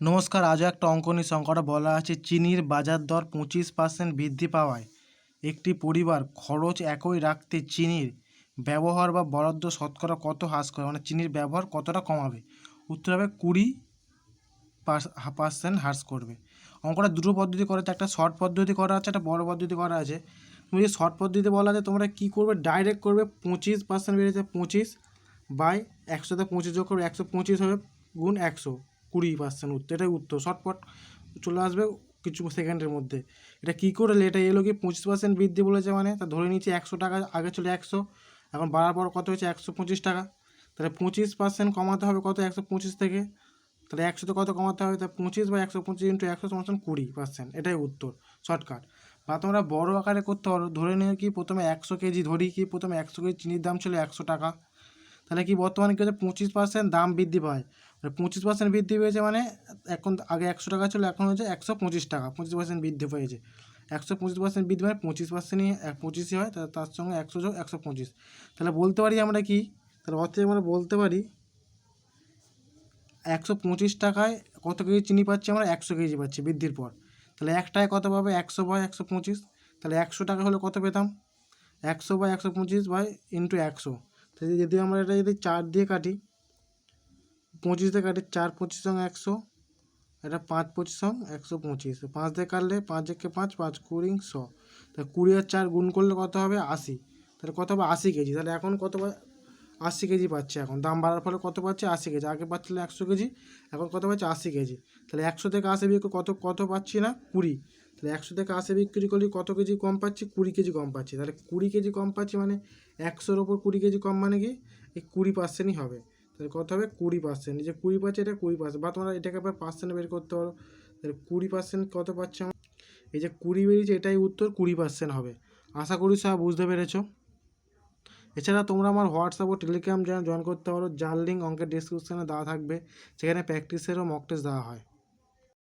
নমস্কার, আজও একটা অঙ্ক নিয়ে সংখ্যাটা বলা আছে চিনির বাজার দর 25% বৃদ্ধি পাওয়ায় একটি পরিবার খরচ একই রাখতে চিনির ব্যবহার বা বরাদ্দ শতকরা কত হ্রাস করে, মানে চিনির ব্যবহার কতটা কমাবে। উত্তর হবে 20% হ্রাস করবে। অঙ্কটা দুটো পদ্ধতি করা আছে, একটা শর্ট পদ্ধতি করা আছে, একটা বড় পদ্ধতি করা আছে। তুমি যদি শর্ট পদ্ধতিতে বলা আছে তোমরা কী করবে, ডাইরেক্ট করবে 25% বেড়েছে 25/100তে 25 যোগ করবে 125 হবে গুণ 100, 20% উত্তর। এটাই উত্তর, শর্টপট চলে আসবে কিছু সেকেন্ডের মধ্যে। এটা কী করলে এটা এলো কি 25% বৃদ্ধি বলেছে, মানে তা ধরে নিচ্ছি 100 টাকা, আগে ছিল 100, এখন বাড়ার পর কত হয়েছে 125 টাকা। তাহলে 25% কমাতে হবে কত 125 থেকে, তাহলে 100তে কত কমাতে হবে, তা 25/125 ইন্টু 100 সমান 20%। এটাই উত্তর, শর্টকাট। বা তোমরা বড় আকারে করতে পারো, ধরে নিও কি প্রথমে 100 কেজি, ধরি কি প্রথমে 100 কেজি চিনির দাম ছিল 100 টাকা, তাহলে কি বর্তমানে কী হচ্ছে 25% দাম বৃদ্ধি পায়, 25% বৃদ্ধি পেয়েছে, মানে এখন আগে 100 টাকা ছিল এখন হচ্ছে 125 টাকা, 25% বৃদ্ধি পেয়েছে। 125% বৃদ্ধি মানে 25%ই 25ই হয়, তার সঙ্গে 100 যোগ 125, তাহলে বলতে পারি আমরা কি, তাহলে অর্থে আমরা বলতে পারি 125 টাকায় কত কেজি চিনি পাচ্ছি আমরা, 100 কেজি পাচ্ছি বৃদ্ধির পর। তাহলে এক টাকায় কত পাবে 100/125, তাহলে 100 টাকা হলে কত পেতাম 100/125 ইন্টু 100। তাহলে যদি আমরা এটা যদি 4 দিয়ে কাটি, 25 দিয়ে কাটি, 4 25 সঙ্গে 100, এটা 5 25 সঙ্গে 125, 5 দিয়ে কাটলে 5 একে 5, 5 20 100, তাহলে 20 আর 4 গুণ করলে কত হবে 80, তাহলে কত হবে 80 কেজি। তাহলে এখন কত 80 কেজি পাচ্ছে, এখন দাম বাড়ার ফলে কত পাচ্ছে 80 কেজি, আগে পাচ্ছিল 100 কেজি, এখন কত পাচ্ছে 80 কেজি। তাহলে 100 থেকে 80 বিক্রি কত পাচ্ছি না 20, তাহলে 100 থেকে 80 বিক্রি করলে কত কেজি কম পাচ্ছি 20 কেজি কম পাচ্ছি। তাহলে 20 কেজি কম পাচ্ছি মানে 100-র ওপর 20 কেজি কম মানে কি এই 20%ই হবে। তাহলে কত হবে 20%, যে 20 পাচ্ছে এটা 20%, বা তোমরা এটাকে আবার পার্সেন্ট বের করতে পারো। তাহলে 20% কত পাচ্ছে আমার, এই যে 20 বেরিয়েছে এটাই উত্তর, 20% হবে। আশা করি সব বুঝতে পেরেছো। এছাড়া তোমরা আমার হোয়াটসঅ্যাপ ও টেলিগ্রাম চ্যানেল জয়েন করতে পারো, যার লিঙ্ক অঙ্কের ডিসক্রিপশানে দেওয়া থাকবে, সেখানে প্র্যাকটিসেরও মক টেস্ট দেওয়া হয়।